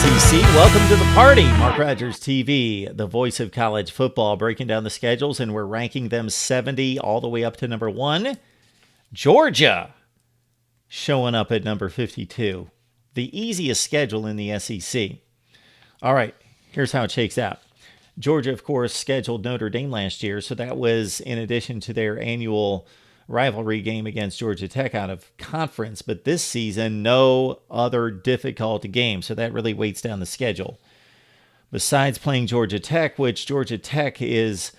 SEC. Welcome to the party. Mark Rogers TV, the voice of college football, breaking down the schedules, and we're ranking them 70 all the way up to number 1. Georgia showing up at number 52. The easiest schedule in the SEC. All right, here's how it shakes out. Georgia, of course, scheduled Notre Dame last year, so that was in addition to their annual rivalry game against Georgia Tech out of conference. But this season, no other difficult game, so that really weights down the schedule. Besides playing Georgia Tech, which Georgia Tech is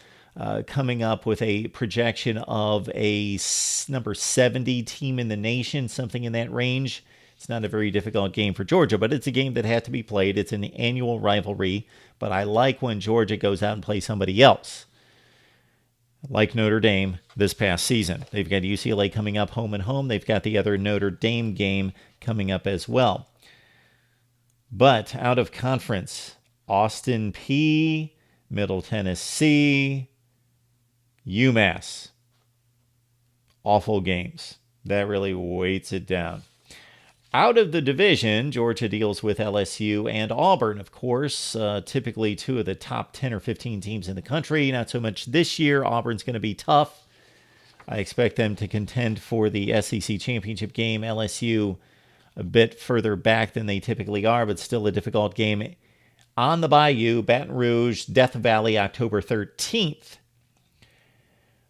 coming up with a projection of a number 70 team in the nation, something in that range. It's not a very difficult game for Georgia, but it's a game that had to be played. It's an annual rivalry, but I like when Georgia goes out and plays somebody else, like Notre Dame this past season. They've got UCLA coming up home and home. They've got the other Notre Dame game coming up as well. But out of conference, Austin Peay, Middle Tennessee, UMass. Awful games. That really weights it down. Out of the division, Georgia deals with LSU and Auburn, of course, typically two of the top 10 or 15 teams in the country. Not so much this year. Auburn's going to be tough. I expect them to contend for the SEC championship game. LSU a bit further back than they typically are, but still a difficult game. On the Bayou, Baton Rouge, Death Valley, October 13th.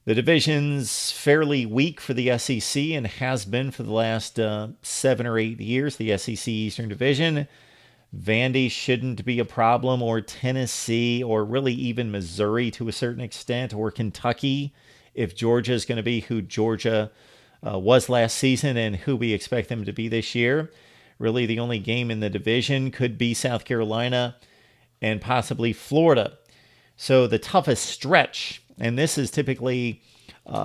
The division's fairly weak for the SEC and has been for the last 7 or 8 years, the SEC Eastern Division. Vandy shouldn't be a problem, or Tennessee, or really even Missouri to a certain extent, or Kentucky, if Georgia is going to be who Georgia was last season and who we expect them to be this year. Really, the only game in the division could be South Carolina and possibly Florida. So the toughest stretch, and this is typically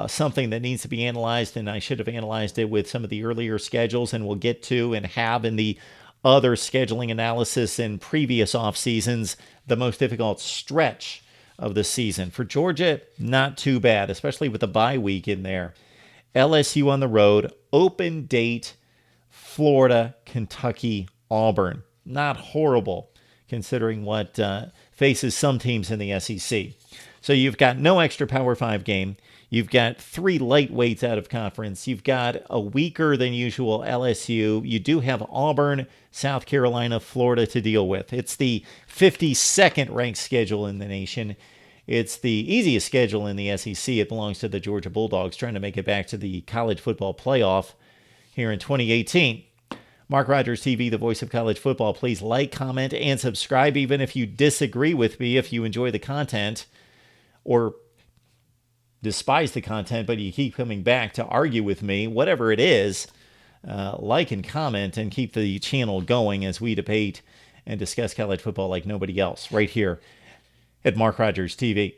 something that needs to be analyzed, and I should have analyzed it with some of the earlier schedules, and we'll get to and have in the other scheduling analysis in previous off seasons, the most difficult stretch of the season. For Georgia, not too bad, especially with the bye week in there. LSU on the road, open date, Florida, Kentucky, Auburn. Not horrible, considering what faces some teams in the SEC. So you've got no extra Power 5 game. You've got 3 lightweights out of conference. You've got a weaker than usual LSU. You do have Auburn, South Carolina, Florida to deal with. It's the 52nd ranked schedule in the nation. It's the easiest schedule in the SEC. It belongs to the Georgia Bulldogs, trying to make it back to the college football playoff here in 2018. Mark Rogers TV, the voice of college football. Please like, comment, and subscribe, even if you disagree with me, if you enjoy the content or despise the content, but you keep coming back to argue with me. Whatever it is, like and comment and keep the channel going as we debate and discuss college football like nobody else right here at Mark Rogers TV.